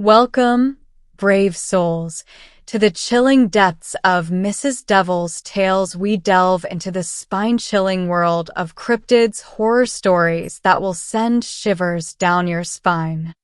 Welcome, brave souls, to the chilling depths of Mrs. Devil's Tales. We delve into the spine-chilling world of cryptids, horror stories that will send shivers down your spine.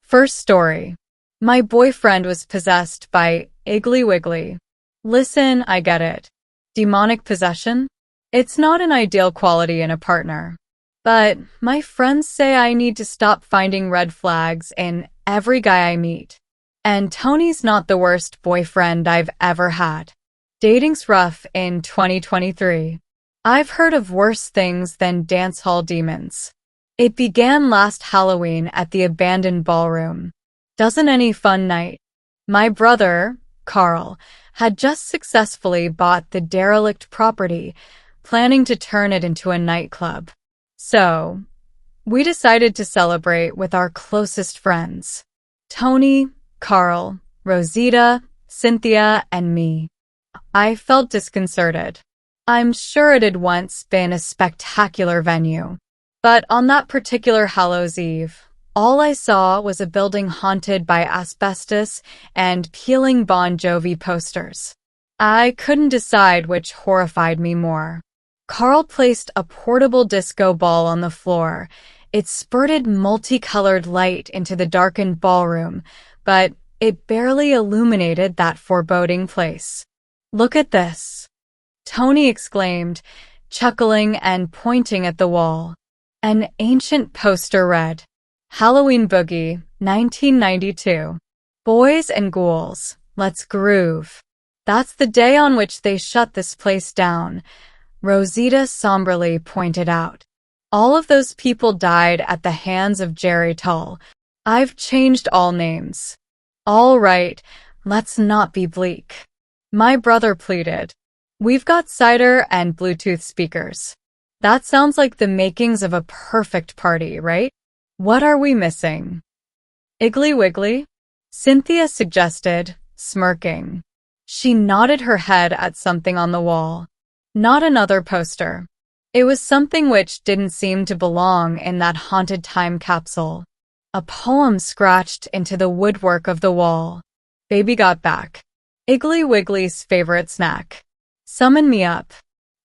First story. My boyfriend was possessed by Iggly Wiggly. Listen, I get it. Demonic possession? It's not an ideal quality in a partner. But my friends say I need to stop finding red flags in every guy I meet. And Tony's not the worst boyfriend I've ever had. Dating's rough in 2023. I've heard of worse things than dance hall demons. It began last Halloween at the abandoned ballroom. Doesn't any fun night. My brother, Carl, had just successfully bought the derelict property, planning to turn it into a nightclub. So, we decided to celebrate with our closest friends. Tony, Carl, Rosita, Cynthia, and me. I felt disconcerted. I'm sure it had once been a spectacular venue. But on that particular Hallows Eve, all I saw was a building haunted by asbestos and peeling Bon Jovi posters. I couldn't decide which horrified me more. Carl placed a portable disco ball on the floor. It spurted multicolored light into the darkened ballroom, but it barely illuminated that foreboding place. "Look at this," Tony exclaimed, chuckling and pointing at the wall. An ancient poster read, "Halloween Boogie, 1992. Boys and ghouls, let's groove." That's the day on which they shut this place down, Rosita somberly pointed out. All of those people died at the hands of Jerry Tull. I've changed all names. All right, let's not be bleak. My brother pleaded. We've got cider and Bluetooth speakers. That sounds like the makings of a perfect party, right? What are we missing? Iggly Wiggly? Cynthia suggested, smirking. She nodded her head at something on the wall. Not another poster. It was something which didn't seem to belong in that haunted time capsule. A poem scratched into the woodwork of the wall. Baby got back. Iggly Wiggly's favorite snack. Summon me up,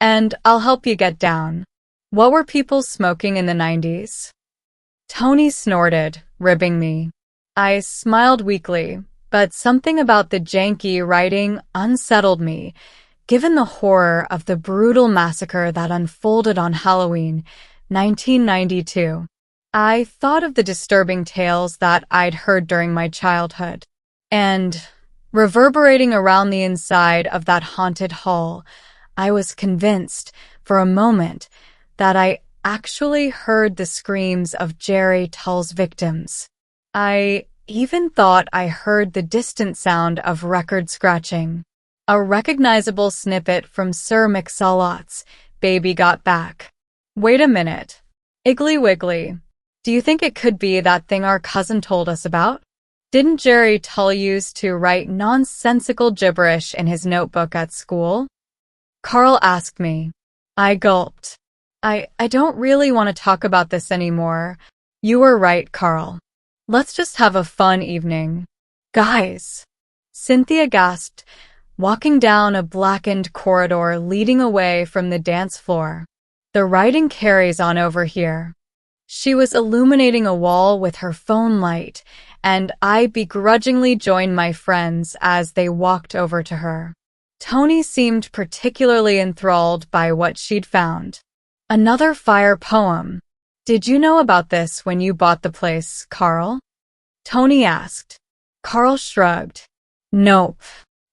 and I'll help you get down. What were people smoking in the 90s? Tony snorted, ribbing me. I smiled weakly, but something about the janky writing unsettled me, given the horror of the brutal massacre that unfolded on Halloween, 1992. I thought of the disturbing tales that I'd heard during my childhood, and, reverberating around the inside of that haunted hall, I was convinced, for a moment, that I actually heard the screams of Jerry Tull's victims. I even thought I heard the distant sound of record scratching. A recognizable snippet from Sir Mix-a-Lot's Baby Got Back. Wait a minute. Iggly Wiggly, do you think it could be that thing our cousin told us about? Didn't Jerry Tull use to write nonsensical gibberish in his notebook at school? Carl asked me. I gulped. I don't really want to talk about this anymore. You were right, Carl. Let's just have a fun evening. Guys, Cynthia gasped, walking down a blackened corridor leading away from the dance floor. The writing carries on over here. She was illuminating a wall with her phone light, and I begrudgingly joined my friends as they walked over to her. Tony seemed particularly enthralled by what she'd found. Another fire poem. Did you know about this when you bought the place, Carl? Tony asked. Carl shrugged. Nope.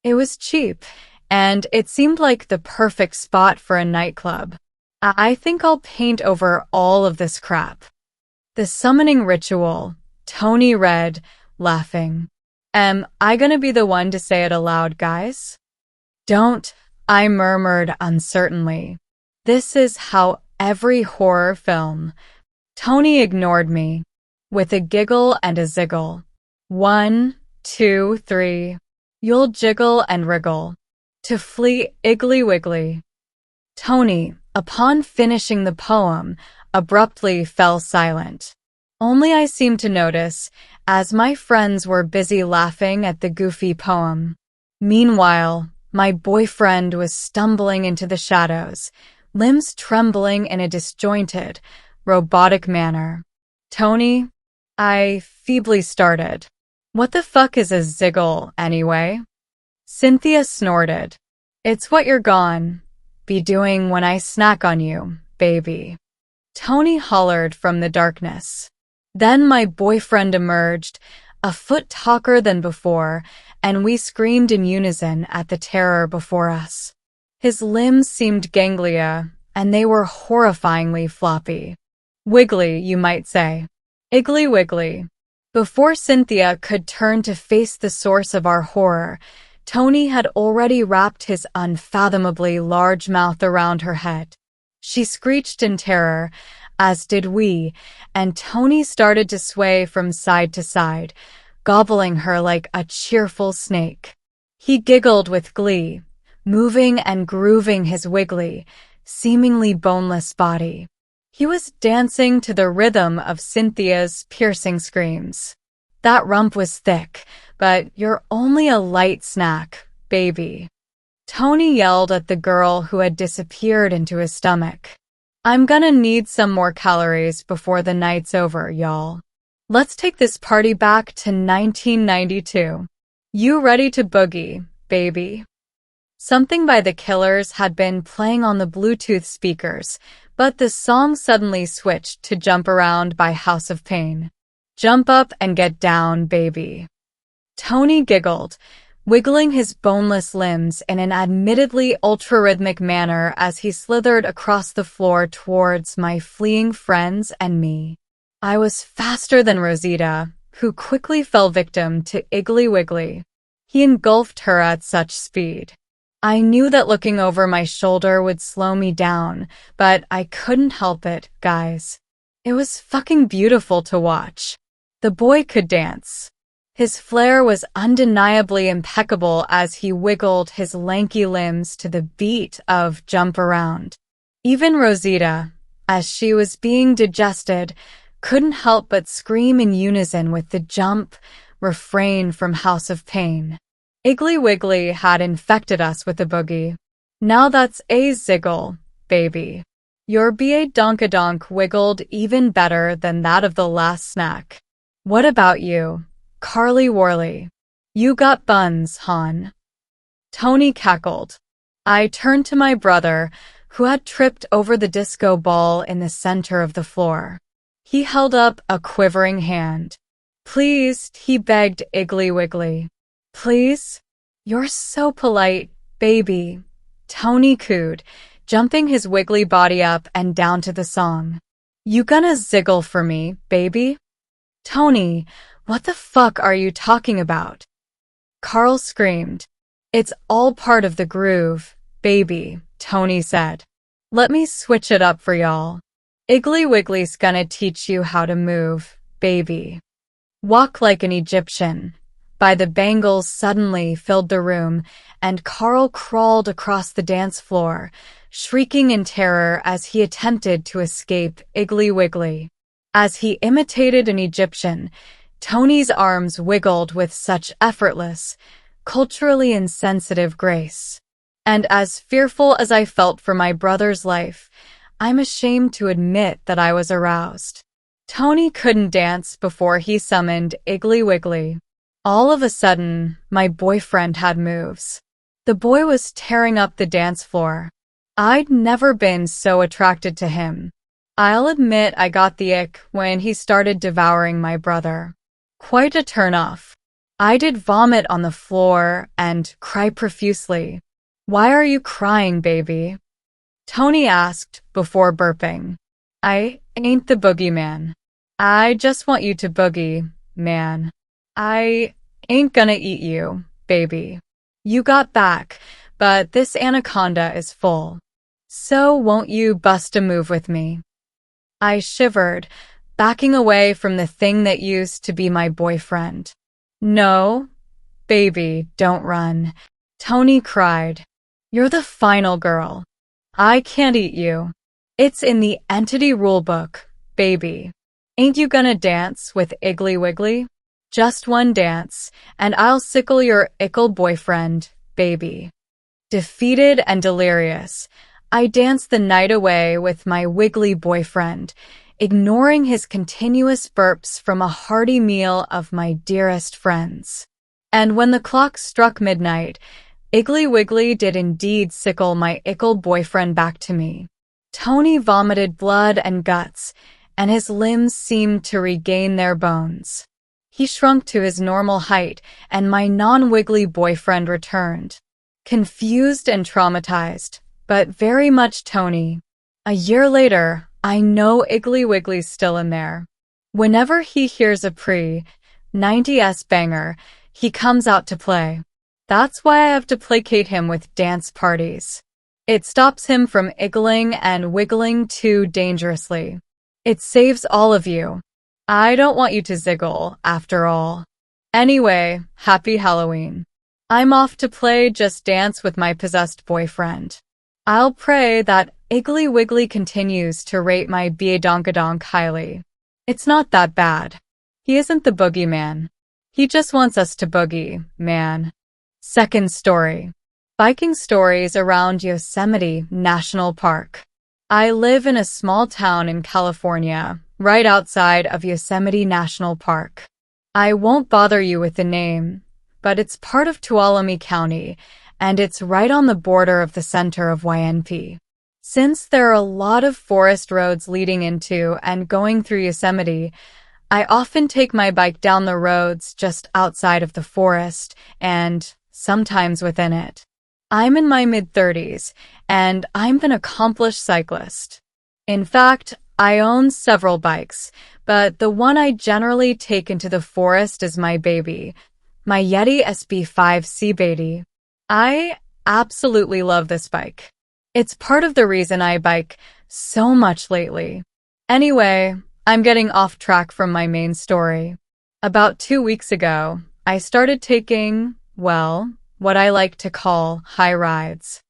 It was cheap, and it seemed like the perfect spot for a nightclub. I think I'll paint over all of this crap. The summoning ritual, Tony read, laughing. Am I gonna be the one to say it aloud, guys? Don't, I murmured uncertainly. This is how every horror film. Tony ignored me, with a giggle and a ziggle. 1, 2, 3. You'll jiggle and wriggle. To flee Iggly Wiggly. Tony, upon finishing the poem, abruptly fell silent. Only I seemed to notice, as my friends were busy laughing at the goofy poem. Meanwhile, my boyfriend was stumbling into the shadows, limbs trembling in a disjointed, robotic manner. Tony, I feebly started. What the fuck is a ziggle, anyway? Cynthia snorted. It's what you're gone be doing when I snack on you, baby. Tony hollered from the darkness. Then my boyfriend emerged, a foot taller than before, and we screamed in unison at the terror before us. His limbs seemed ganglia, and they were horrifyingly floppy. Wiggly, you might say. Iggly wiggly. Before Cynthia could turn to face the source of our horror, Tony had already wrapped his unfathomably large mouth around her head. She screeched in terror, as did we, and Tony started to sway from side to side, gobbling her like a cheerful snake. He giggled with glee, moving and grooving his wiggly, seemingly boneless body. He was dancing to the rhythm of Cynthia's piercing screams. That rump was thick, but you're only a light snack, baby. Tony yelled at the girl who had disappeared into his stomach. I'm gonna need some more calories before the night's over, y'all. Let's take this party back to 1992. You ready to boogie, baby? Something by the Killers had been playing on the Bluetooth speakers, but the song suddenly switched to Jump Around by House of Pain. Jump up and get down, baby. Tony giggled, wiggling his boneless limbs in an admittedly ultra-rhythmic manner as he slithered across the floor towards my fleeing friends and me. I was faster than Rosita, who quickly fell victim to Iggly Wiggly. He engulfed her at such speed. I knew that looking over my shoulder would slow me down, but I couldn't help it, guys. It was fucking beautiful to watch. The boy could dance. His flair was undeniably impeccable as he wiggled his lanky limbs to the beat of Jump Around. Even Rosita, as she was being digested, couldn't help but scream in unison with the jump refrain from House of Pain. Iggly Wiggly had infected us with the boogie. Now that's a ziggle, baby. Your ba donkadonk wiggled even better than that of the last snack. What about you, Carly Worley? You got buns, hon. Tony cackled. I turned to my brother, who had tripped over the disco ball in the center of the floor. He held up a quivering hand. Please, he begged Iggly Wiggly. Please? You're so polite, baby. Tony cooed, jumping his wiggly body up and down to the song. You gonna ziggle for me, baby? Tony, what the fuck are you talking about? Carl screamed. It's all part of the groove, baby, Tony said. Let me switch it up for y'all. Iggly Wiggly's gonna teach you how to move, baby. Walk like an Egyptian. By the bangles suddenly filled the room, and Carl crawled across the dance floor, shrieking in terror as he attempted to escape Iggly Wiggly. As he imitated an Egyptian, Tony's arms wiggled with such effortless, culturally insensitive grace. And as fearful as I felt for my brother's life, I'm ashamed to admit that I was aroused. Tony couldn't dance before he summoned Iggly Wiggly. All of a sudden, my boyfriend had moves. The boy was tearing up the dance floor. I'd never been so attracted to him. I'll admit I got the ick when he started devouring my brother. Quite a turn-off. I did vomit on the floor and cry profusely. Why are you crying, baby? Tony asked before burping. I ain't the boogeyman. I just want you to boogie, man. I ain't gonna eat you, baby. You got back, but this anaconda is full. So won't you bust a move with me? I shivered, backing away from the thing that used to be my boyfriend. No, baby, don't run. Tony cried. You're the final girl. I can't eat you. It's in the entity rulebook, baby. Ain't you gonna dance with Iggly Wiggly? Just one dance, and I'll sickle your ickle boyfriend, baby. Defeated and delirious, I danced the night away with my wiggly boyfriend, ignoring his continuous burps from a hearty meal of my dearest friends. And when the clock struck midnight, Iggly Wiggly did indeed sickle my ickle boyfriend back to me. Tony vomited blood and guts, and his limbs seemed to regain their bones. He shrunk to his normal height, and my non-wiggly boyfriend returned. Confused and traumatized, but very much Tony. A year later, I know Iggly Wiggly's still in there. Whenever he hears a pre-90s banger, he comes out to play. That's why I have to placate him with dance parties. It stops him from iggling and wiggling too dangerously. It saves all of you. I don't want you to ziggle, after all. Anyway, happy Halloween. I'm off to play Just Dance with my possessed boyfriend. I'll pray that Iggly Wiggly continues to rate my Biadonkadonk highly. It's not that bad. He isn't the boogeyman. He just wants us to boogie, man. Second story. Biking stories around Yosemite National Park. I live in a small town in California, right outside of Yosemite National Park. I won't bother you with the name, but it's part of Tuolumne County, and it's right on the border of the center of YNP. Since there are a lot of forest roads leading into and going through Yosemite, I often take my bike down the roads just outside of the forest and sometimes within it. I'm in my mid-30s, and I'm an accomplished cyclist. In fact, I own several bikes, but the one I generally take into the forest is my baby, my Yeti SB5 C-Baby. I absolutely love this bike. It's part of the reason I bike so much lately. Anyway, I'm getting off track from my main story. About 2 weeks ago, I started taking, well, what I like to call high rides.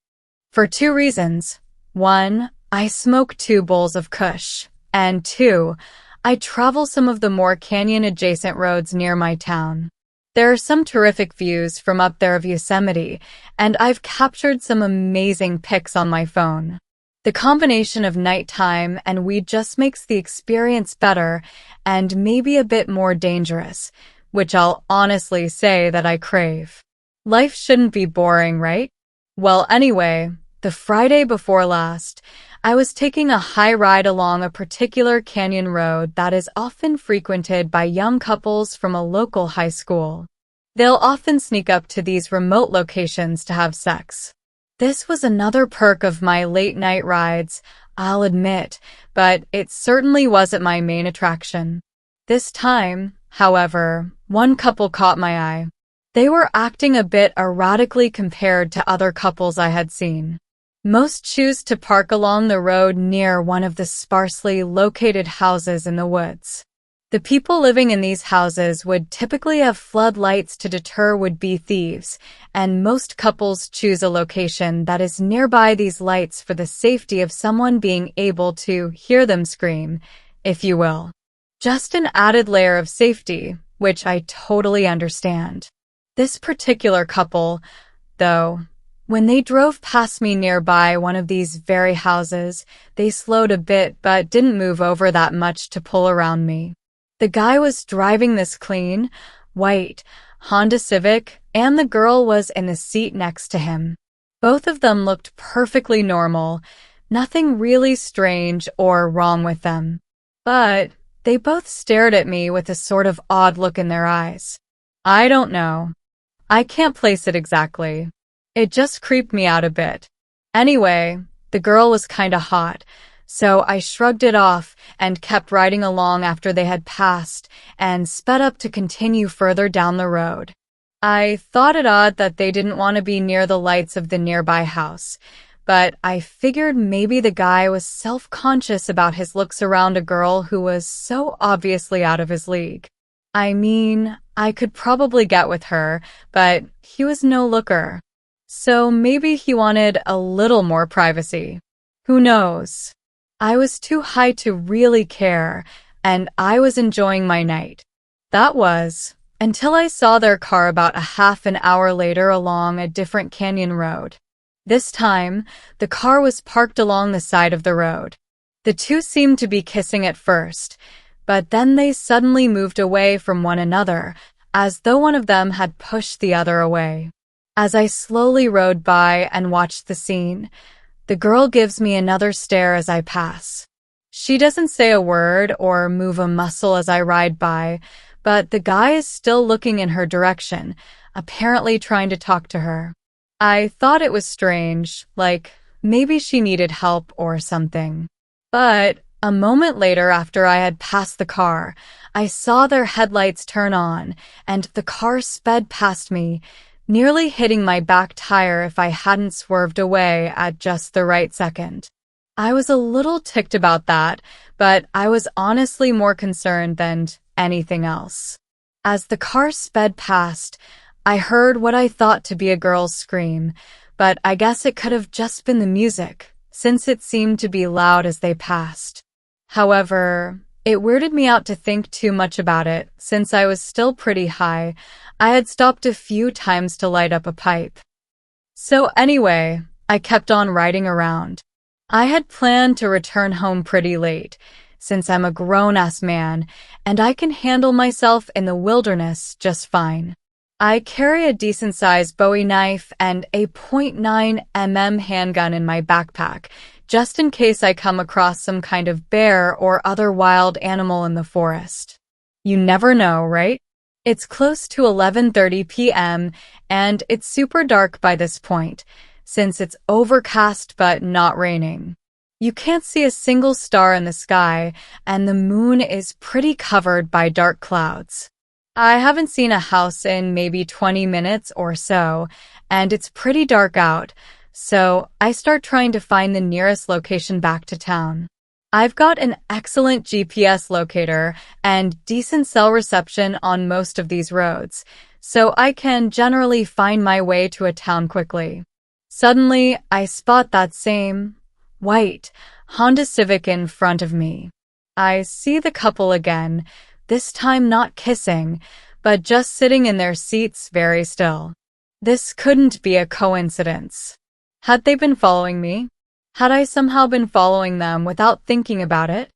For 2 reasons. 1, I smoke 2 bowls of Kush, and 2, I travel some of the more canyon-adjacent roads near my town. There are some terrific views from up there of Yosemite, and I've captured some amazing pics on my phone. The combination of nighttime and weed just makes the experience better and maybe a bit more dangerous, which I'll honestly say that I crave. Life shouldn't be boring, right? Well, anyway, the Friday before last, I was taking a high ride along a particular canyon road that is often frequented by young couples from a local high school. They'll often sneak up to these remote locations to have sex. This was another perk of my late-night rides, I'll admit, but it certainly wasn't my main attraction. This time, however, one couple caught my eye. They were acting a bit erratically compared to other couples I had seen. Most choose to park along the road near one of the sparsely located houses in the woods. The people living in these houses would typically have floodlights to deter would-be thieves, and most couples choose a location that is nearby these lights for the safety of someone being able to hear them scream, if you will. Just an added layer of safety, which I totally understand. This particular couple, though, when they drove past me nearby one of these very houses, they slowed a bit but didn't move over that much to pull around me. The guy was driving this clean, white Honda Civic, and the girl was in the seat next to him. Both of them looked perfectly normal, nothing really strange or wrong with them. But they both stared at me with a sort of odd look in their eyes. I don't know. I can't place it exactly. It just creeped me out a bit. Anyway, the girl was kinda hot, so I shrugged it off and kept riding along after they had passed and sped up to continue further down the road. I thought it odd that they didn't want to be near the lights of the nearby house, but I figured maybe the guy was self-conscious about his looks around a girl who was so obviously out of his league. I mean, I could probably get with her, but he was no looker. So maybe he wanted a little more privacy. Who knows? I was too high to really care, and I was enjoying my night. That was, until I saw their car about a half an hour later along a different canyon road. This time, the car was parked along the side of the road. The two seemed to be kissing at first, but then they suddenly moved away from one another, as though one of them had pushed the other away. As I slowly rode by and watched the scene, the girl gives me another stare as I pass. She doesn't say a word or move a muscle as I ride by, but the guy is still looking in her direction, apparently trying to talk to her. I thought it was strange, like maybe she needed help or something. But a moment later, after I had passed the car, I saw their headlights turn on, and the car sped past me, nearly hitting my back tire if I hadn't swerved away at just the right second. I was a little ticked about that, but I was honestly more concerned than anything else. As the car sped past, I heard what I thought to be a girl's scream, but I guess it could have just been the music, since it seemed to be loud as they passed. However, it weirded me out to think too much about it, since I was still pretty high. I had stopped a few times to light up a pipe. So anyway, I kept on riding around. I had planned to return home pretty late, since I'm a grown-ass man, and I can handle myself in the wilderness just fine. I carry a decent-sized Bowie knife and a .9mm handgun in my backpack, just in case I come across some kind of bear or other wild animal in the forest. You never know, right? It's close to 11:30 p.m., and it's super dark by this point, since it's overcast but not raining. You can't see a single star in the sky, and the moon is pretty covered by dark clouds. I haven't seen a house in maybe 20 minutes or so, and it's pretty dark out, so I start trying to find the nearest location back to town. I've got an excellent GPS locator and decent cell reception on most of these roads, so I can generally find my way to a town quickly. Suddenly, I spot that same white Honda Civic in front of me. I see the couple again, this time not kissing, but just sitting in their seats very still. This couldn't be a coincidence. Had they been following me? Had I somehow been following them without thinking about it?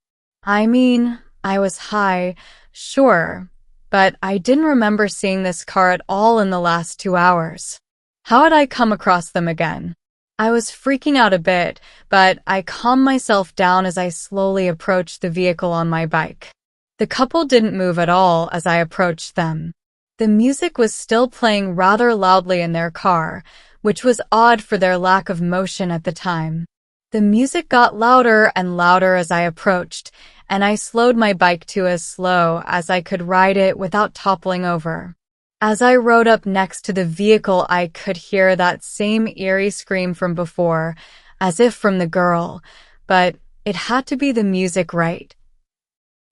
I mean, I was high, sure, but I didn't remember seeing this car at all in the last 2 hours. How had I come across them again? I was freaking out a bit, but I calmed myself down as I slowly approached the vehicle on my bike. The couple didn't move at all as I approached them. The music was still playing rather loudly in their car, which was odd for their lack of motion at the time. The music got louder and louder as I approached, and I slowed my bike to as slow as I could ride it without toppling over. As I rode up next to the vehicle, I could hear that same eerie scream from before, as if from the girl, but it had to be the music, right?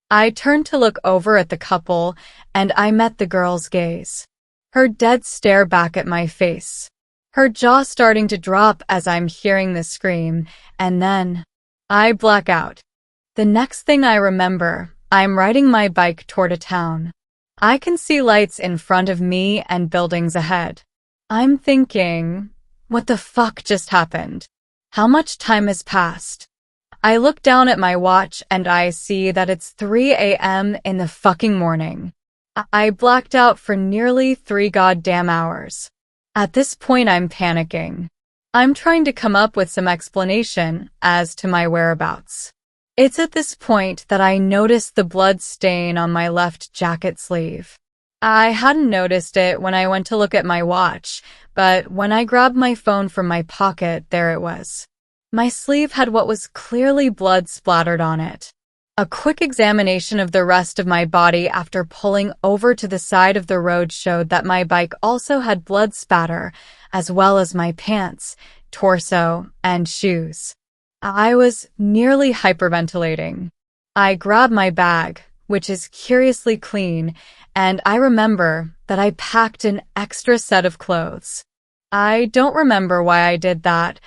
I turned to look over at the couple, and I met the girl's gaze. Her dead stare back at my face. Her jaw starting to drop as I'm hearing the scream, and then I black out. The next thing I remember, I'm riding my bike toward a town. I can see lights in front of me and buildings ahead. I'm thinking, what the fuck just happened? How much time has passed? I look down at my watch and I see that it's 3 a.m. in the fucking morning. I blacked out for nearly 3 goddamn hours. At this point, I'm panicking. I'm trying to come up with some explanation as to my whereabouts. It's at this point that I notice the blood stain on my left jacket sleeve. I hadn't noticed it when I went to look at my watch, but when I grabbed my phone from my pocket, there it was. My sleeve had what was clearly blood splattered on it. A quick examination of the rest of my body after pulling over to the side of the road showed that my bike also had blood spatter, as well as my pants, torso, and shoes. I was nearly hyperventilating. I grabbed my bag, which is curiously clean, and I remember that I packed an extra set of clothes. I don't remember why I did that.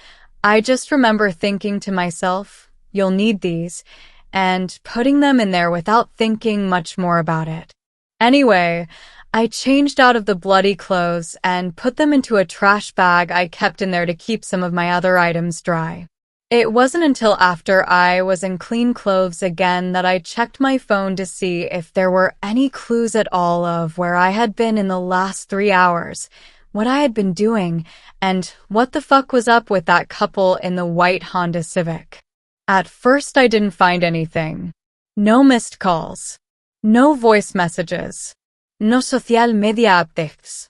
I just remember thinking to myself, you'll need these, and putting them in there without thinking much more about it. Anyway, I changed out of the bloody clothes and put them into a trash bag I kept in there to keep some of my other items dry. It wasn't until after I was in clean clothes again that I checked my phone to see if there were any clues at all of where I had been in the last 3 hours, what I had been doing, and what the fuck was up with that couple in the white Honda Civic. At first I didn't find anything. No missed calls. No voice messages. No social media updates.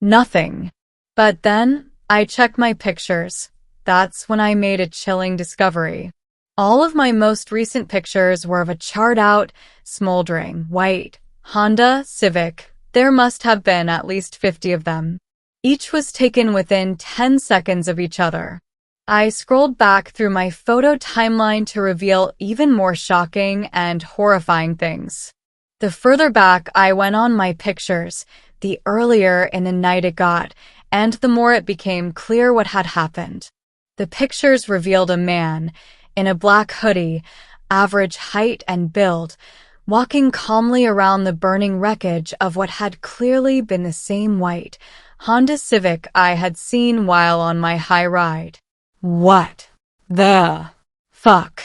Nothing. But then I checked my pictures. That's when I made a chilling discovery. All of my most recent pictures were of a charred-out, smoldering, white Honda Civic. There must have been at least 50 of them. Each was taken within 10 seconds of each other. I scrolled back through my photo timeline to reveal even more shocking and horrifying things. The further back I went on my pictures, the earlier in the night it got, and the more it became clear what had happened. The pictures revealed a man, in a black hoodie, average height and build, walking calmly around the burning wreckage of what had clearly been the same white Honda Civic I had seen while on my high ride. What the fuck?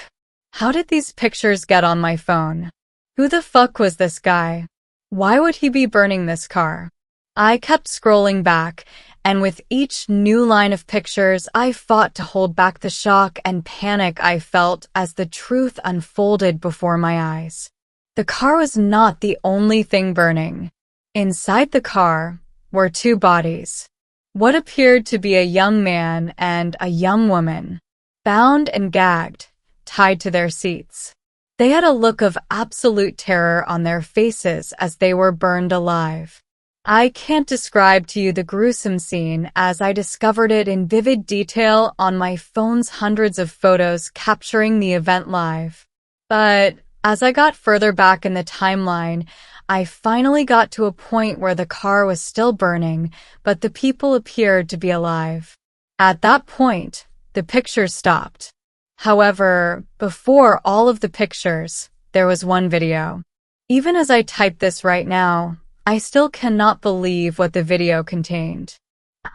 How did these pictures get on my phone? Who the fuck was this guy? Why would he be burning this car? I kept scrolling back, and with each new line of pictures, I fought to hold back the shock and panic I felt as the truth unfolded before my eyes. The car was not the only thing burning. Inside the car were 2 bodies. What appeared to be a young man and a young woman, bound and gagged, tied to their seats. They had a look of absolute terror on their faces as they were burned alive. I can't describe to you the gruesome scene as I discovered it in vivid detail on my phone's hundreds of photos capturing the event live. But as I got further back in the timeline, I finally got to a point where the car was still burning, but the people appeared to be alive. At that point, the pictures stopped. However, before all of the pictures, there was one video. Even as I type this right now, I still cannot believe what the video contained.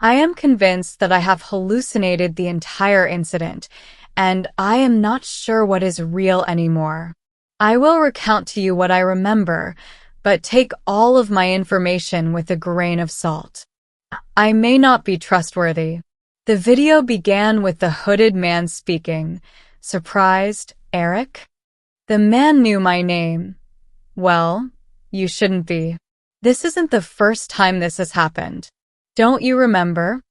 I am convinced that I have hallucinated the entire incident, and I am not sure what is real anymore. I will recount to you what I remember, but take all of my information with a grain of salt. I may not be trustworthy. The video began with the hooded man speaking. Surprised, Eric? The man knew my name. Well, you shouldn't be. This isn't the first time this has happened. Don't you remember?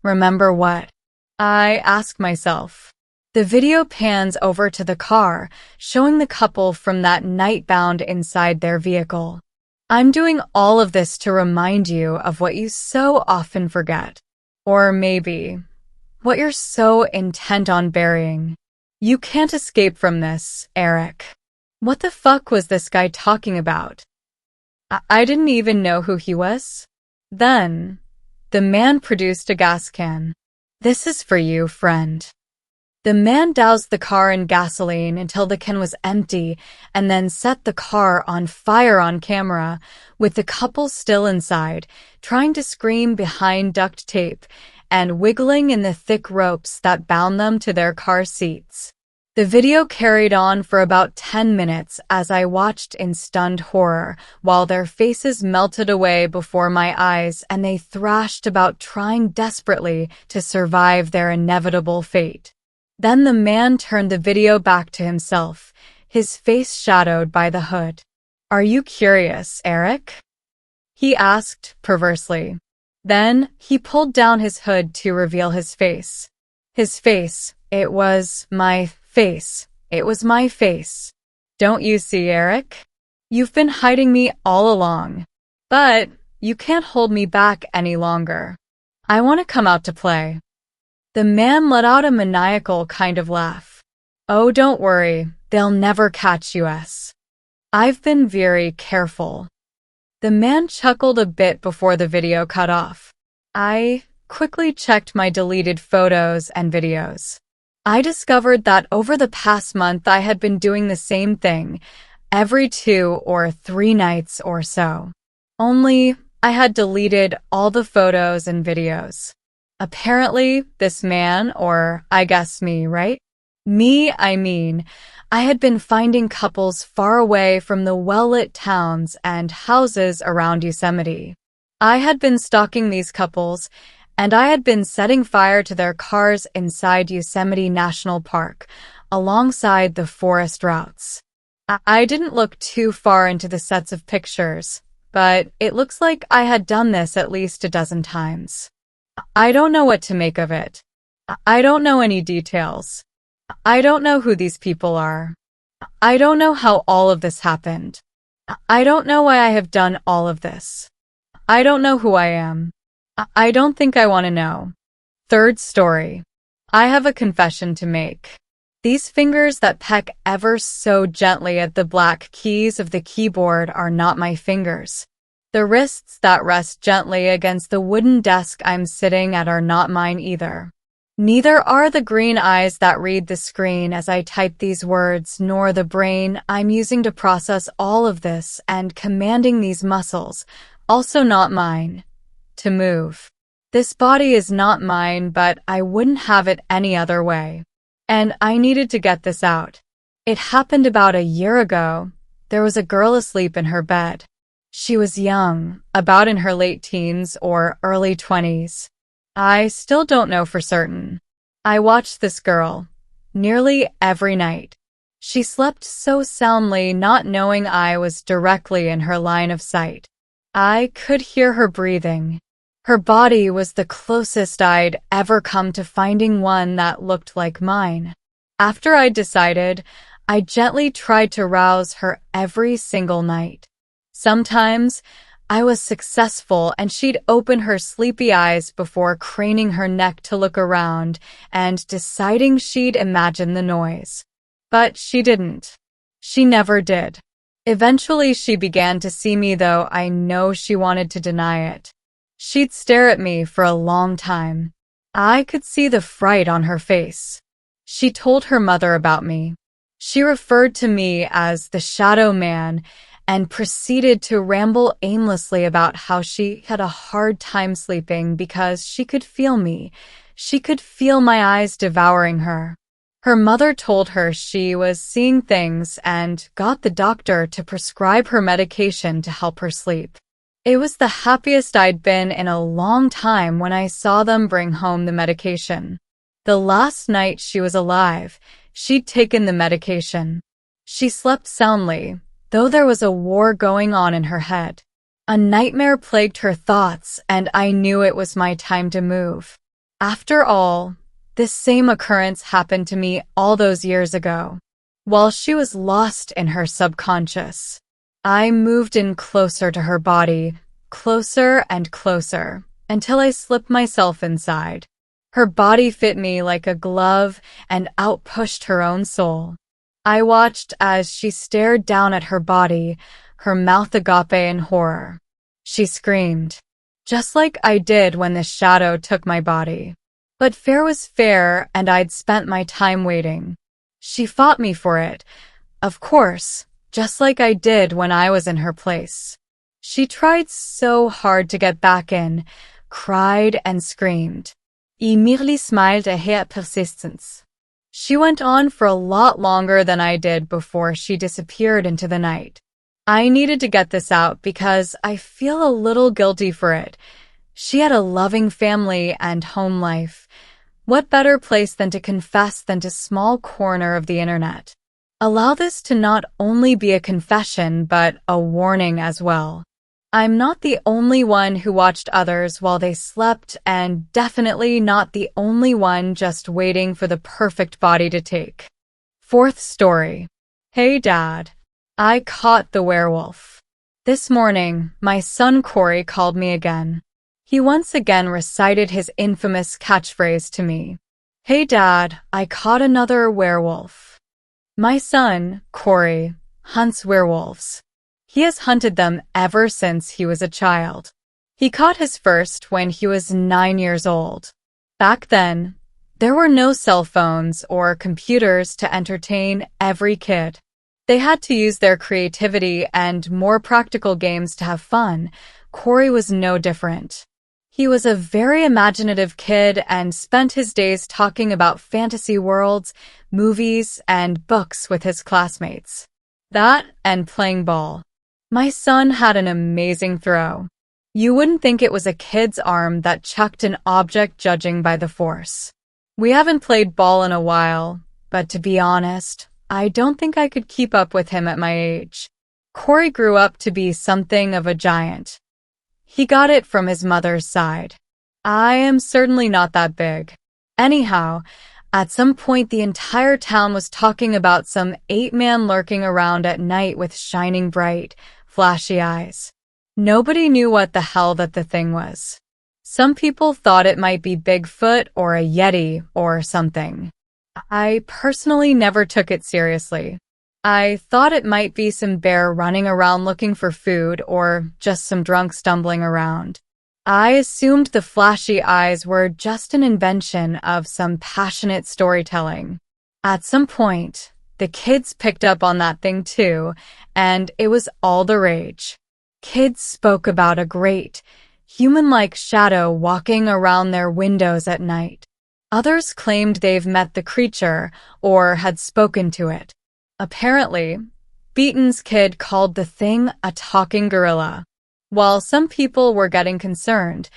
Remember what? I ask myself. The video pans over to the car, showing the couple from that night bound inside their vehicle. I'm doing all of this to remind you of what you so often forget. Or maybe, what you're so intent on burying. You can't escape from this, Eric. What the fuck was this guy talking about? I didn't even know who he was. Then, the man produced a gas can. This is for you, friend. The man doused the car in gasoline until the can was empty and then set the car on fire on camera, with the couple still inside, trying to scream behind duct tape and wiggling in the thick ropes that bound them to their car seats. The video carried on for about 10 minutes as I watched in stunned horror while their faces melted away before my eyes and they thrashed about trying desperately to survive their inevitable fate. Then the man turned the video back to himself, his face shadowed by the hood. "Are you curious, Eric?" he asked perversely. Then he pulled down his hood to reveal his face. His face, it was my face. It was my face. Don't you see, Eric? You've been hiding me all along. But you can't hold me back any longer. I want to come out to play. The man let out a maniacal kind of laugh. Oh, don't worry. They'll never catch us. I've been very careful. The man chuckled a bit before the video cut off. I quickly checked my deleted photos and videos. I discovered that over the past month I had been doing the same thing every 2 or 3 nights or so. Only I had deleted all the photos and videos. Apparently, this man, or I guess me, right? Me, I mean, I had been finding couples far away from the well-lit towns and houses around Yosemite. I had been stalking these couples, and I had been setting fire to their cars inside Yosemite National Park, alongside the forest routes. I didn't look too far into the sets of pictures, but it looks like I had done this at least a dozen times. I don't know what to make of it. I don't know any details. I don't know who these people are. I don't know how all of this happened. I don't know why I have done all of this. I don't know who I am. I don't think I want to know. Third story. I have a confession to make. These fingers that peck ever so gently at the black keys of the keyboard are not my fingers. The wrists that rest gently against the wooden desk I'm sitting at are not mine either. Neither are the green eyes that read the screen as I type these words, nor the brain I'm using to process all of this and commanding these muscles, also not mine, to move. This body is not mine, but I wouldn't have it any other way. And I needed to get this out. It happened about a year ago. There was a girl asleep in her bed. She was young, about in her late teens or early 20s. I still don't know for certain. I watched this girl nearly every night. She slept so soundly, not knowing I was directly in her line of sight. I could hear her breathing. Her body was the closest I'd ever come to finding one that looked like mine. After I'd decided, I gently tried to rouse her every single night. Sometimes, I was successful and she'd open her sleepy eyes before craning her neck to look around and deciding she'd imagine the noise. But she didn't. She never did. Eventually she began to see me, though I know she wanted to deny it. She'd stare at me for a long time. I could see the fright on her face. She told her mother about me. She referred to me as the shadow man and proceeded to ramble aimlessly about how she had a hard time sleeping because she could feel me. She could feel my eyes devouring her. Her mother told her she was seeing things and got the doctor to prescribe her medication to help her sleep. It was the happiest I'd been in a long time when I saw them bring home the medication. The last night she was alive, she'd taken the medication. She slept soundly, though there was a war going on in her head. A nightmare plagued her thoughts, and I knew it was my time to move. After all, this same occurrence happened to me all those years ago. While she was lost in her subconscious, I moved in closer to her body, closer and closer, until I slipped myself inside. Her body fit me like a glove and outpushed her own soul. I watched as she stared down at her body, her mouth agape in horror. She screamed, just like I did when the shadow took my body. But fair was fair, and I'd spent my time waiting. She fought me for it, of course, just like I did when I was in her place. She tried so hard to get back in, cried and screamed. I merely smiled at her persistence. She went on for a lot longer than I did before she disappeared into the night. I needed to get this out because I feel a little guilty for it. She had a loving family and home life. What better place than to confess than to small corner of the internet? Allow this to not only be a confession, but a warning as well. I'm not the only one who watched others while they slept, and definitely not the only one just waiting for the perfect body to take. Fourth story. Hey Dad. I caught the werewolf. This morning, my son Corey called me again. He once again recited his infamous catchphrase to me. Hey Dad, I caught another werewolf. My son, Corey, hunts werewolves. He has hunted them ever since he was a child. He caught his first when he was 9 years old. Back then, There were no cell phones or computers to entertain every kid. They had to use their creativity and more practical games to have fun. Corey was no different. He was a very imaginative kid and spent his days talking about fantasy worlds, movies, and books with his classmates. That and playing ball. My son had an amazing throw. You wouldn't think it was a kid's arm that chucked an object judging by the force. We haven't played ball in a while, but to be honest, I don't think I could keep up with him at my age. Corey grew up to be something of a giant. He got it from his mother's side. I am certainly not that big. Anyhow, at some point the entire town was talking about some 8-man lurking around at night with shining bright, flashy eyes. Nobody knew what the hell that the thing was. Some people thought it might be Bigfoot or a Yeti or something. I personally never took it seriously. I thought it might be some bear running around looking for food or just some drunk stumbling around. I assumed the flashy eyes were just an invention of some passionate storytelling. At some point, the kids picked up on that thing too, and it was all the rage. Kids spoke about a great, human-like shadow walking around their windows at night. Others claimed they've met the creature or had spoken to it. Apparently, Beaton's kid called the thing a talking gorilla. While some people were getting concerned,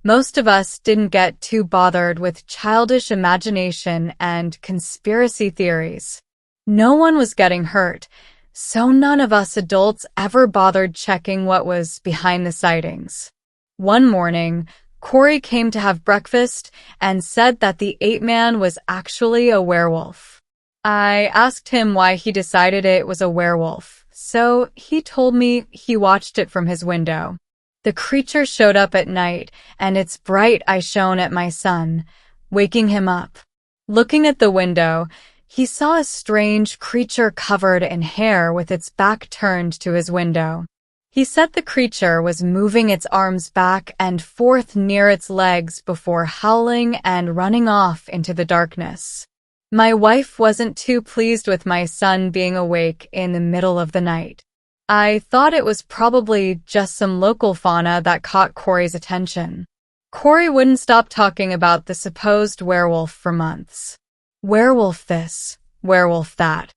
most of us didn't get too bothered with childish imagination and conspiracy theories. No one was getting hurt, so none of us adults ever bothered checking what was behind the sightings. One morning, Corey came to have breakfast and said that the 8-man was actually a werewolf. I asked him why he decided it was a werewolf, so he told me he watched it from his window. The creature showed up at night, and its bright eye shone at my son, waking him up. Looking at the window, he saw a strange creature covered in hair with its back turned to his window. He said the creature was moving its arms back and forth near its legs before howling and running off into the darkness. My wife wasn't too pleased with my son being awake in the middle of the night. I thought it was probably just some local fauna that caught Corey's attention. Corey wouldn't stop talking about the supposed werewolf for months. Werewolf this, werewolf that.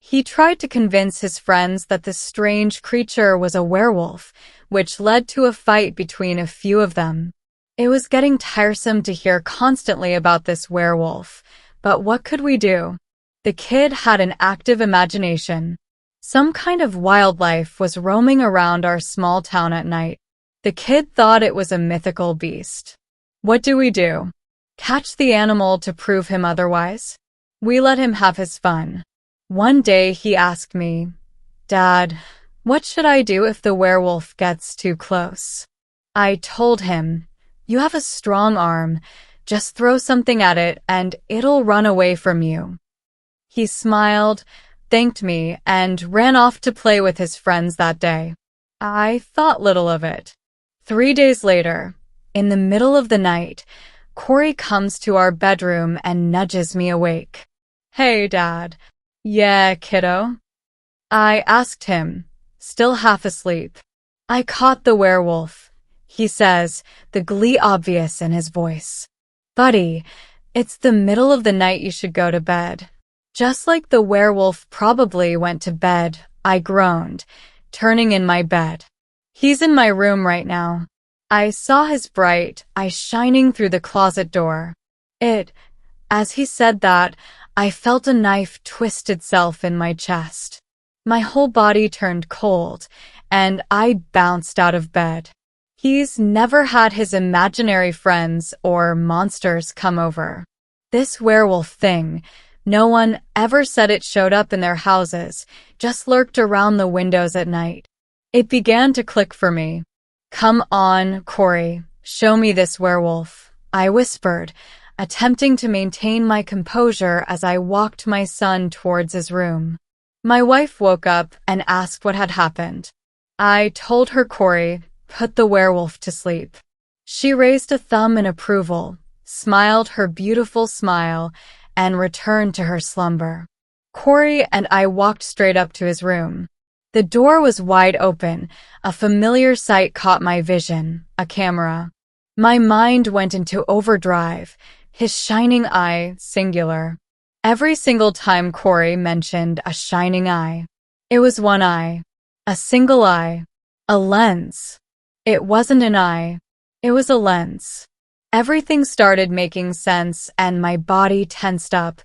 He tried to convince his friends that the strange creature was a werewolf, which led to a fight between a few of them. It was getting tiresome to hear constantly about this werewolf, but what could we do? The kid had an active imagination. Some kind of wildlife was roaming around our small town at night. The kid thought it was a mythical beast. What do we do? Catch the animal to prove him otherwise? We let him have his fun. One day he asked me, "Dad, what should I do if the werewolf gets too close?" I told him, "You have a strong arm. Just throw something at it and it'll run away from you." He smiled, thanked me, and ran off to play with his friends that day. I thought little of it. 3 days later, in the middle of the night, Corey comes to our bedroom and nudges me awake. "Hey, Dad." "Yeah, kiddo?" I asked him, still half asleep. "I caught the werewolf," he says, the glee obvious in his voice. "Buddy, it's the middle of the night, you should go to bed." "Just like the werewolf probably went to bed," I groaned, turning in my bed. "He's in my room right now." I saw his bright eyes shining through the closet door. As he said that, I felt a knife twist itself in my chest. My whole body turned cold, and I bounced out of bed. He's never had his imaginary friends or monsters come over. This werewolf thing, no one ever said it showed up in their houses, just lurked around the windows at night. It began to click for me. "Come on, Corey, show me this werewolf," I whispered, attempting to maintain my composure as I walked my son towards his room. My wife woke up and asked what had happened. I told her Corey put the werewolf to sleep. She raised a thumb in approval, smiled her beautiful smile, and returned to her slumber. Corey and I walked straight up to his room. The door was wide open. A familiar sight caught my vision, a camera. My mind went into overdrive, his shining eye singular. Every single time Corey mentioned a shining eye, it was one eye, a single eye, a lens. It wasn't an eye, it was a lens. Everything started making sense and my body tensed up.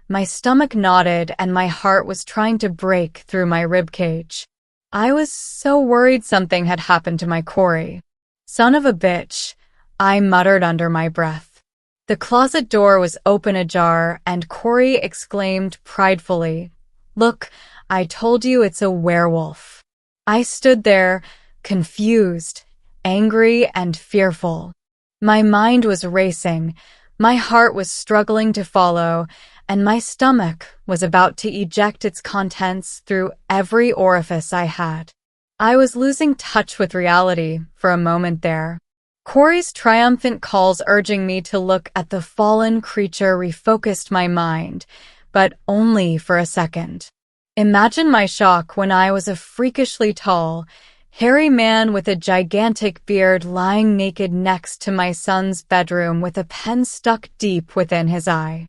My stomach knotted and my heart was trying to break through my ribcage. I was so worried something had happened to my Corey. Son of a bitch, I muttered under my breath. The closet door was open ajar and Corey exclaimed pridefully, "Look, I told you it's a werewolf." I stood there, confused, angry, and fearful. My mind was racing, my heart was struggling to follow, and my stomach was about to eject its contents through every orifice I had. I was losing touch with reality for a moment there. Corey's triumphant calls urging me to look at the fallen creature refocused my mind, but only for a second. Imagine my shock when I was a freakishly tall, hairy man with a gigantic beard lying naked next to my son's bedroom with a pen stuck deep within his eye.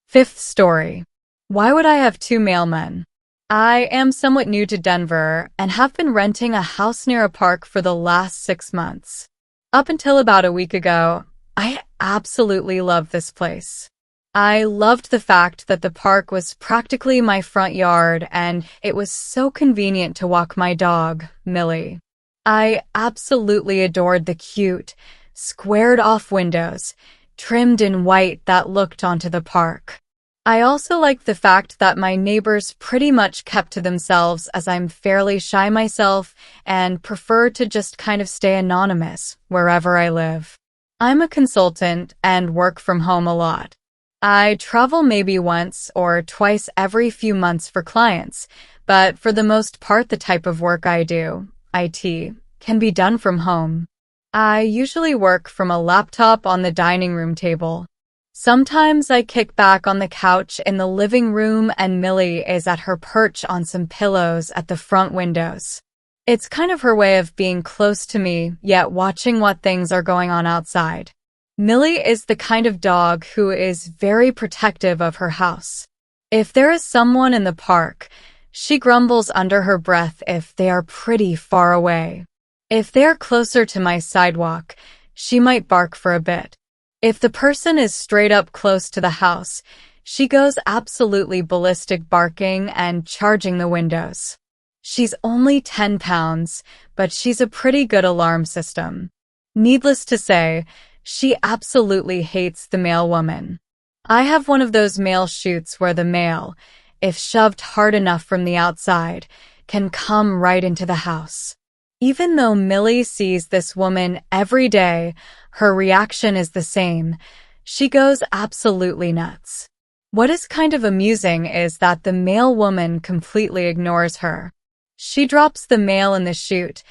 Fifth story. Why would I have two mailmen? I am somewhat new to Denver and have been renting a house near a park for the last 6 months. Up until about a week ago, I absolutely loved this place. I loved the fact that the park was practically my front yard and it was so convenient to walk my dog, Millie. I absolutely adored the cute, squared-off windows, trimmed in white that looked onto the park. I also liked the fact that my neighbors pretty much kept to themselves as I'm fairly shy myself and prefer to just kind of stay anonymous wherever I live. I'm a consultant and work from home a lot. I travel maybe once or twice every few months for clients, but for the most part the type of work I do, IT, can be done from home. I usually work from a laptop on the dining room table. Sometimes I kick back on the couch in the living room and Millie is at her perch on some pillows at the front windows. It's kind of her way of being close to me, yet watching what things are going on outside. Millie is the kind of dog who is very protective of her house. If there is someone in the park, she grumbles under her breath if they are pretty far away. If they are closer to my sidewalk, she might bark for a bit. If the person is straight up close to the house, she goes absolutely ballistic, barking and charging the windows. She's only 10 pounds, but she's a pretty good alarm system. Needless to say, she absolutely hates the mail woman. I have one of those mail chutes where the mail, if shoved hard enough from the outside, can come right into the house. Even though Millie sees this woman every day, her reaction is the same. She goes absolutely nuts. What is kind of amusing is that the mail woman completely ignores her. She drops the mail in the chute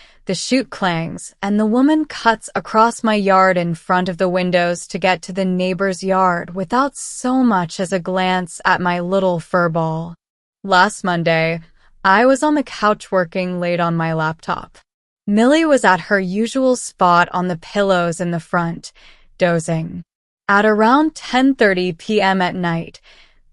clangs, and the woman cuts across my yard in front of the windows to get to the neighbor's yard without so much as a glance at my little fur ball. Last Monday, I was on the couch working late on my laptop. Millie was at her usual spot on the pillows in the front, dozing. At around 10:30 p.m. at night,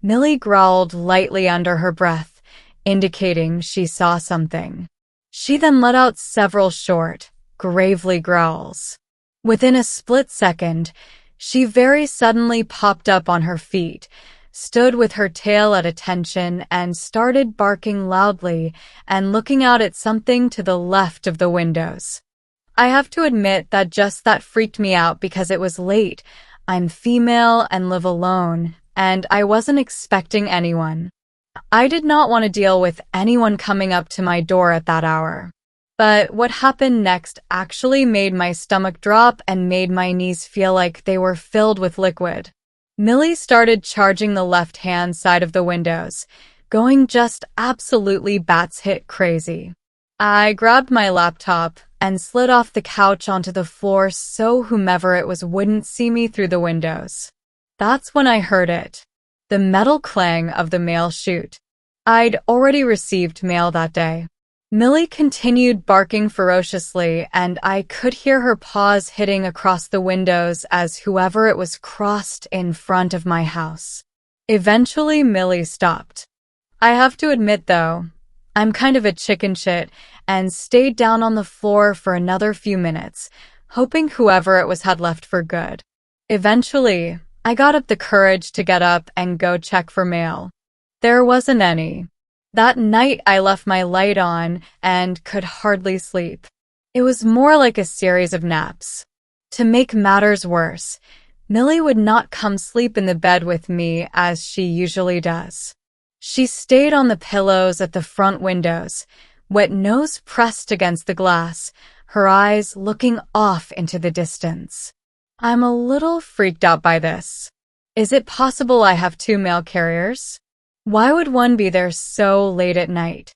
Millie growled lightly under her breath, indicating she saw something. She then let out several short, gravely growls. Within a split second, she very suddenly popped up on her feet, stood with her tail at attention, and started barking loudly and looking out at something to the left of the windows. I have to admit that that freaked me out because it was late. I'm female and live alone, and I wasn't expecting anyone. I did not want to deal with anyone coming up to my door at that hour. But what happened next actually made my stomach drop and made my knees feel like they were filled with liquid. Millie started charging the left-hand side of the windows, going just absolutely batshit crazy. I grabbed my laptop and slid off the couch onto the floor so whomever it was wouldn't see me through the windows. That's when I heard it. The metal clang of the mail chute. I'd already received mail that day. Millie continued barking ferociously, and I could hear her paws hitting across the windows as whoever it was crossed in front of my house. Eventually, Millie stopped. I have to admit, though, I'm kind of a chicken shit and stayed down on the floor for another few minutes, hoping whoever it was had left for good. Eventually, I got up the courage to get up and go check for mail. There wasn't any. That night I left my light on and could hardly sleep. It was more like a series of naps. To make matters worse, Millie would not come sleep in the bed with me as she usually does. She stayed on the pillows at the front windows, wet nose pressed against the glass, her eyes looking off into the distance. I'm a little freaked out by this. Is it possible I have two mail carriers? Why would one be there so late at night?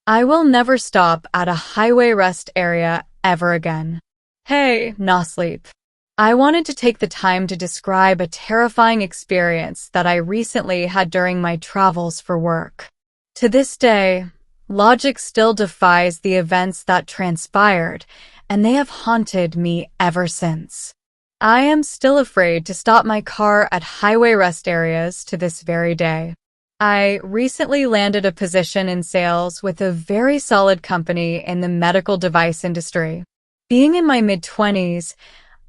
I will never stop at a highway rest area ever again. Hey, nah sleep. I wanted to take the time to describe a terrifying experience that I recently had during my travels for work. To this day, logic still defies the events that transpired, and they have haunted me ever since. I am still afraid to stop my car at highway rest areas to this very day. I recently landed a position in sales with a very solid company in the medical device industry. Being in my mid-20s,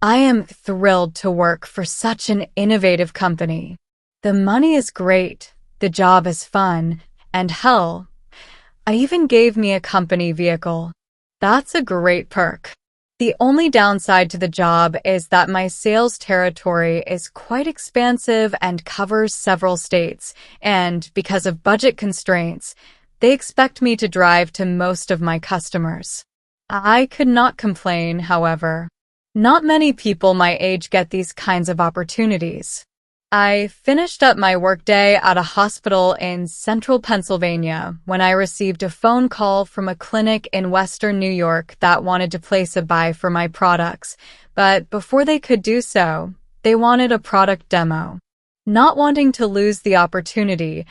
I am thrilled to work for such an innovative company. The money is great, the job is fun, and hell, I even gave me a company vehicle. That's a great perk. The only downside to the job is that my sales territory is quite expansive and covers several states, and because of budget constraints, they expect me to drive to most of my customers. I could not complain, however. Not many people my age get these kinds of opportunities. I finished up my workday at a hospital in central Pennsylvania when I received a phone call from a clinic in western New York that wanted to place a buy for my products, but before they could do so, they wanted a product demo. Not wanting to lose the opportunity,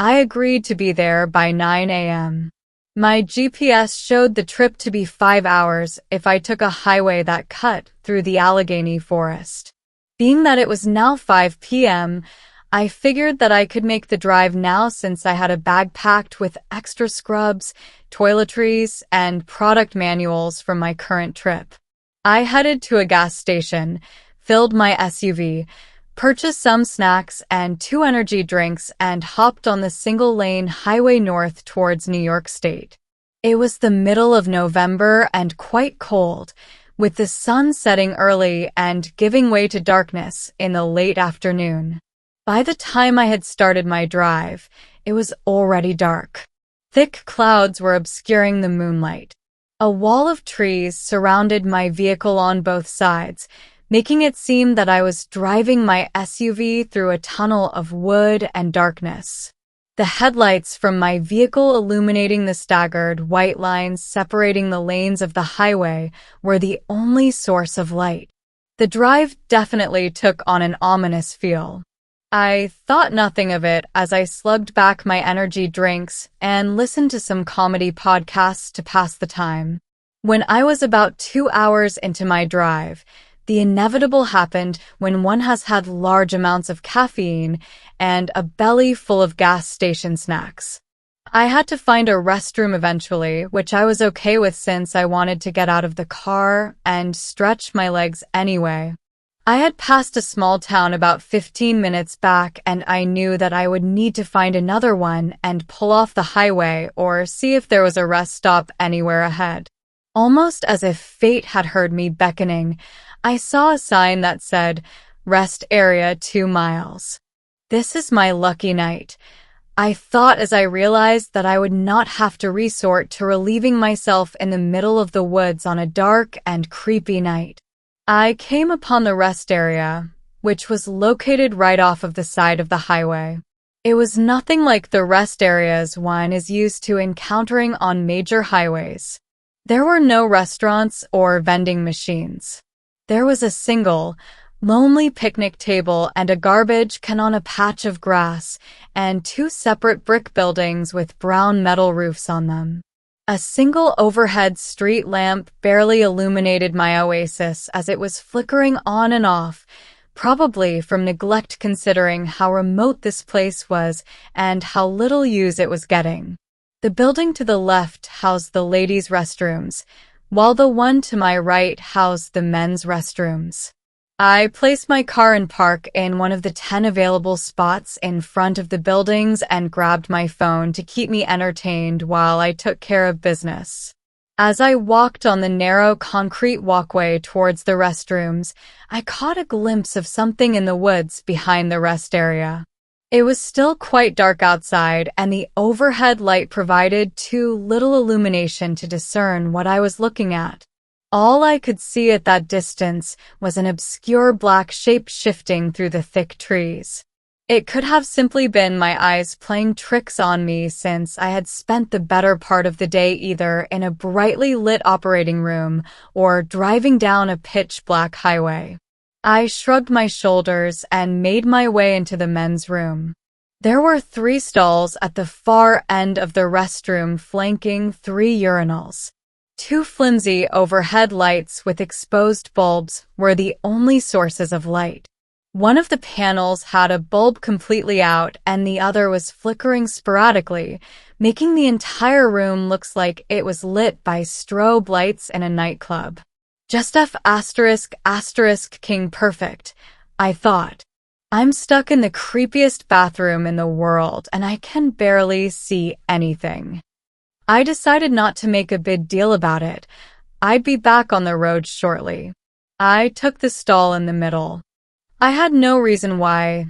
I agreed to be there by 9 a.m. My GPS showed the trip to be 5 hours if I took a highway that cut through the Allegheny forest. Being that it was now 5 p.m., I figured that I could make the drive now since I had a bag packed with extra scrubs, toiletries, and product manuals from my current trip. I headed to a gas station, filled my SUV, purchased some snacks and 2 energy drinks, and hopped on the single-lane highway north towards New York State. It was the middle of November and quite cold, with the sun setting early and giving way to darkness in the late afternoon. By the time I had started my drive, it was already dark. Thick clouds were obscuring the moonlight. A wall of trees surrounded my vehicle on both sides, making it seem that I was driving my SUV through a tunnel of wood and darkness. The headlights from my vehicle illuminating the staggered white lines separating the lanes of the highway were the only source of light. The drive definitely took on an ominous feel. I thought nothing of it as I slugged back my energy drinks and listened to some comedy podcasts to pass the time. When I was about 2 hours into my drive, the inevitable happened when one has had large amounts of caffeine and a belly full of gas station snacks. I had to find a restroom eventually, which I was okay with since I wanted to get out of the car and stretch my legs anyway. I had passed a small town about 15 minutes back, and I knew that I would need to find another one and pull off the highway or see if there was a rest stop anywhere ahead. Almost as if fate had heard me beckoning, I saw a sign that said, "Rest area 2 miles." This is my lucky night, I thought as I realized that I would not have to resort to relieving myself in the middle of the woods on a dark and creepy night. I came upon the rest area, which was located right off of the side of the highway. It was nothing like the rest areas one is used to encountering on major highways. There were no restaurants or vending machines. There was a single, lonely picnic table and a garbage can on a patch of grass, and two separate brick buildings with brown metal roofs on them. A single overhead street lamp barely illuminated my oasis as it was flickering on and off, probably from neglect considering how remote this place was and how little use it was getting. The building to the left housed the ladies' restrooms, while the one to my right housed the men's restrooms. I placed my car in park in one of the 10 available spots in front of the buildings and grabbed my phone to keep me entertained while I took care of business. As I walked on the narrow concrete walkway towards the restrooms, I caught a glimpse of something in the woods behind the rest area. It was still quite dark outside, and the overhead light provided too little illumination to discern what I was looking at. All I could see at that distance was an obscure black shape shifting through the thick trees. It could have simply been my eyes playing tricks on me since I had spent the better part of the day either in a brightly lit operating room or driving down a pitch-black highway. I shrugged my shoulders and made my way into the men's room. There were 3 stalls at the far end of the restroom flanking 3 urinals. 2 flimsy overhead lights with exposed bulbs were the only sources of light. One of the panels had a bulb completely out and the other was flickering sporadically, making the entire room look like it was lit by strobe lights in a nightclub. Just F*** King Perfect, I thought. I'm stuck in the creepiest bathroom in the world and I can barely see anything. I decided not to make a big deal about it. I'd be back on the road shortly. I took the stall in the middle. I had no reason why.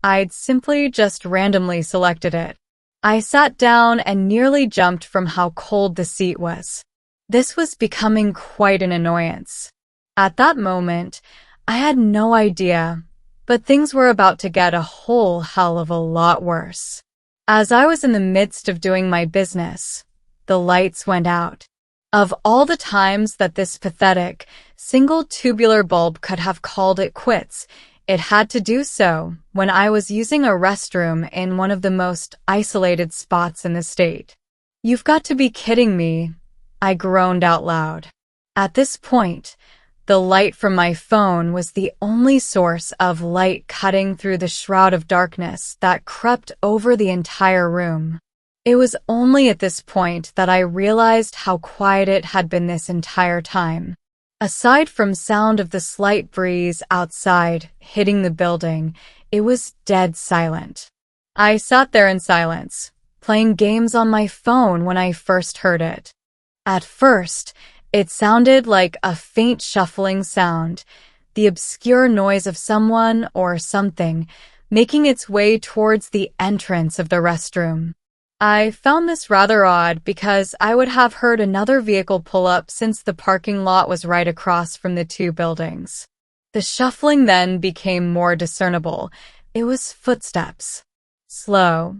I'd simply just randomly selected it. I sat down and nearly jumped from how cold the seat was. This was becoming quite an annoyance. At that moment, I had no idea, but things were about to get a whole hell of a lot worse. As I was in the midst of doing my business, the lights went out. Of all the times that this pathetic, single tubular bulb could have called it quits, it had to do so when I was using a restroom in one of the most isolated spots in the state. "You've got to be kidding me," I groaned out loud. At this point, the light from my phone was the only source of light cutting through the shroud of darkness that crept over the entire room. It was only at this point that I realized how quiet it had been this entire time. Aside from sound of the slight breeze outside hitting the building, it was dead silent. I sat there in silence, playing games on my phone when I first heard it. At first, it sounded like a faint shuffling sound, the obscure noise of someone or something making its way towards the entrance of the restroom. I found this rather odd because I would have heard another vehicle pull up since the parking lot was right across from the 2 buildings. The shuffling then became more discernible. It was footsteps. Slow,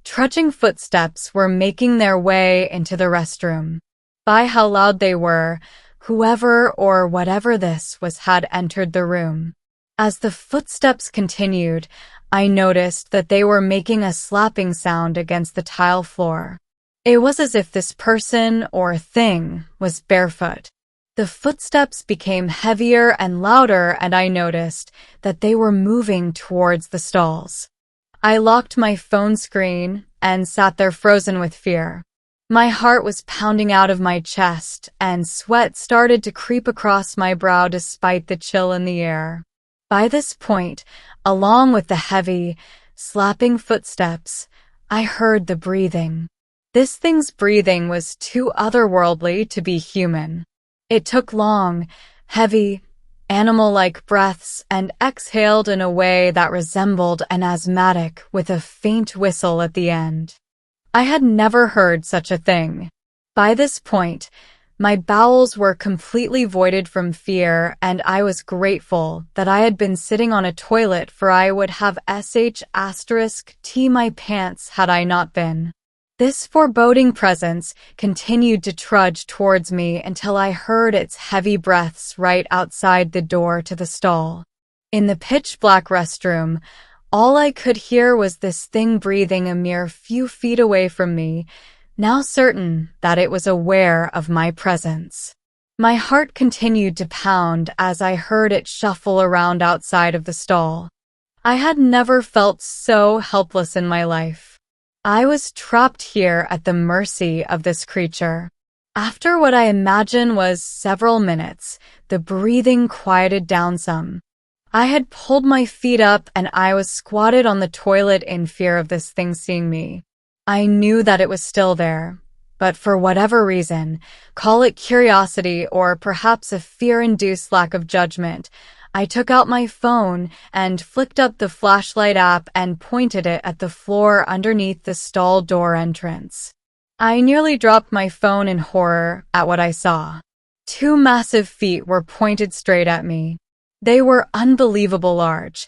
trudging footsteps were making their way into the restroom. By how loud they were, whoever or whatever this was had entered the room. As the footsteps continued, I noticed that they were making a slapping sound against the tile floor. It was as if this person or thing was barefoot. The footsteps became heavier and louder, and I noticed that they were moving towards the stalls. I locked my phone screen and sat there frozen with fear. My heart was pounding out of my chest, and sweat started to creep across my brow despite the chill in the air. By this point, along with the heavy, slapping footsteps, I heard the breathing. This thing's breathing was too otherworldly to be human. It took long, heavy, animal-like breaths and exhaled in a way that resembled an asthmatic with a faint whistle at the end. I had never heard such a thing. By this point, my bowels were completely voided from fear, and I was grateful that I had been sitting on a toilet, for I would have *T my pants had I not been. This foreboding presence continued to trudge towards me until I heard its heavy breaths right outside the door to the stall. In the pitch-black restroom, all I could hear was this thing breathing a mere few feet away from me, now certain that it was aware of my presence. My heart continued to pound as I heard it shuffle around outside of the stall. I had never felt so helpless in my life. I was trapped here at the mercy of this creature. After what I imagine was several minutes, the breathing quieted down some. I had pulled my feet up and I was squatted on the toilet in fear of this thing seeing me. I knew that it was still there, but for whatever reason, call it curiosity or perhaps a fear-induced lack of judgment, I took out my phone and flicked up the flashlight app and pointed it at the floor underneath the stall door entrance. I nearly dropped my phone in horror at what I saw. 2 massive feet were pointed straight at me. They were unbelievable large,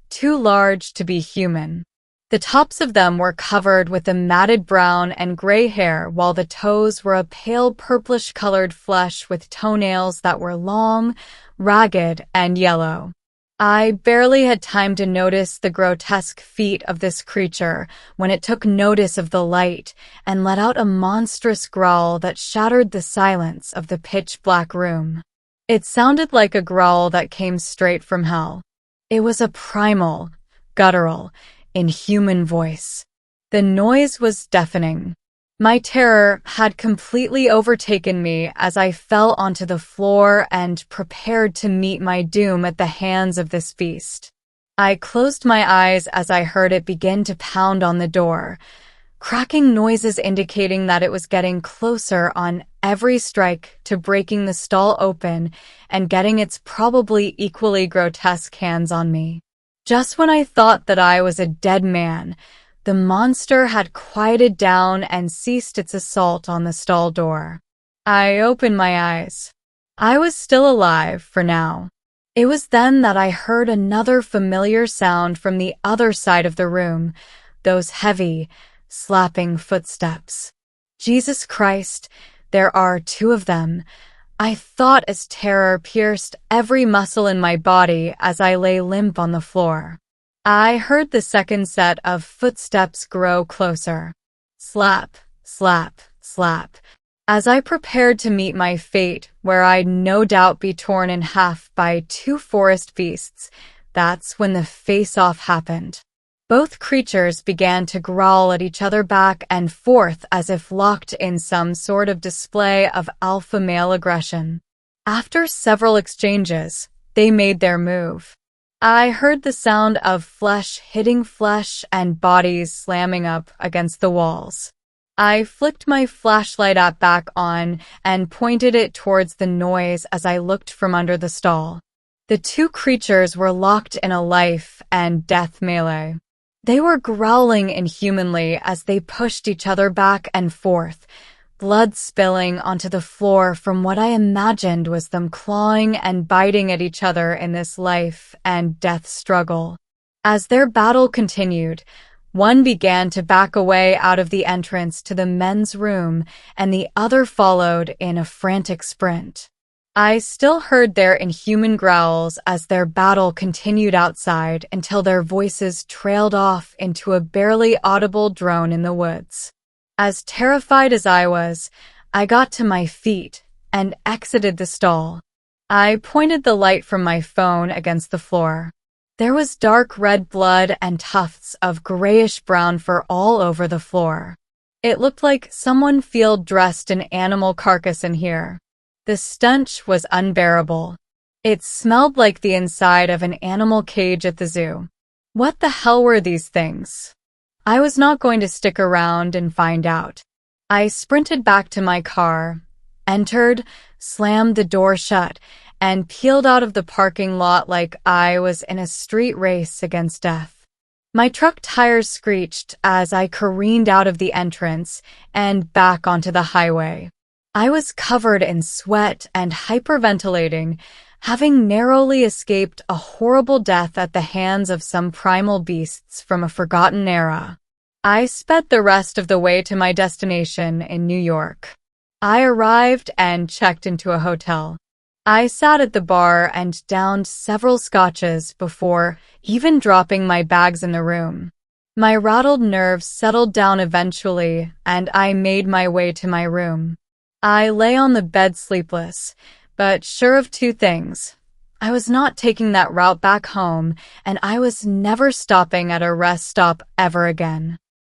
too large to be human. The tops of them were covered with a matted brown and gray hair, while the toes were a pale purplish-colored flesh with toenails that were long, ragged, and yellow. I barely had time to notice the grotesque feet of this creature when it took notice of the light and let out a monstrous growl that shattered the silence of the pitch-black room. It sounded like a growl that came straight from hell. It was a primal, guttural, inhuman voice. The noise was deafening. My terror had completely overtaken me as I fell onto the floor and prepared to meet my doom at the hands of this beast. I closed my eyes as I heard it begin to pound on the door, cracking noises indicating that it was getting closer on every strike to breaking the stall open and getting its probably equally grotesque hands on me. Just when I thought that I was a dead man, the monster had quieted down and ceased its assault on the stall door. I opened my eyes. I was still alive for now. It was then that I heard another familiar sound from the other side of the room, those heavy, slapping footsteps. Jesus Christ, there are 2 of them, I thought as terror pierced every muscle in my body as I lay limp on the floor. I heard the second set of footsteps grow closer. Slap, slap, slap. As I prepared to meet my fate, where I'd no doubt be torn in half by 2 forest beasts, that's when the face-off happened. Both creatures began to growl at each other back and forth as if locked in some sort of display of alpha male aggression. After several exchanges, they made their move. I heard the sound of flesh hitting flesh and bodies slamming up against the walls. I flicked my flashlight app back on and pointed it towards the noise as I looked from under the stall. The 2 creatures were locked in a life and death melee. They were growling inhumanly as they pushed each other back and forth, blood spilling onto the floor from what I imagined was them clawing and biting at each other in this life and death struggle. As their battle continued, one began to back away out of the entrance to the men's room, and the other followed in a frantic sprint. I still heard their inhuman growls as their battle continued outside until their voices trailed off into a barely audible drone in the woods. As terrified as I was, I got to my feet and exited the stall. I pointed the light from my phone against the floor. There was dark red blood and tufts of grayish-brown fur all over the floor. It looked like someone field-dressed an animal carcass in here. The stench was unbearable. It smelled like the inside of an animal cage at the zoo. What the hell were these things? I was not going to stick around and find out. I sprinted back to my car, entered, slammed the door shut, and peeled out of the parking lot like I was in a street race against death. My truck tires screeched as I careened out of the entrance and back onto the highway. I was covered in sweat and hyperventilating, having narrowly escaped a horrible death at the hands of some primal beasts from a forgotten era. I sped the rest of the way to my destination in New York. I arrived and checked into a hotel. I sat at the bar and downed several scotches before even dropping my bags in the room. My rattled nerves settled down eventually, and I made my way to my room. I lay on the bed sleepless, but sure of two things. I was not taking that route back home, and I was never stopping at a rest stop ever again.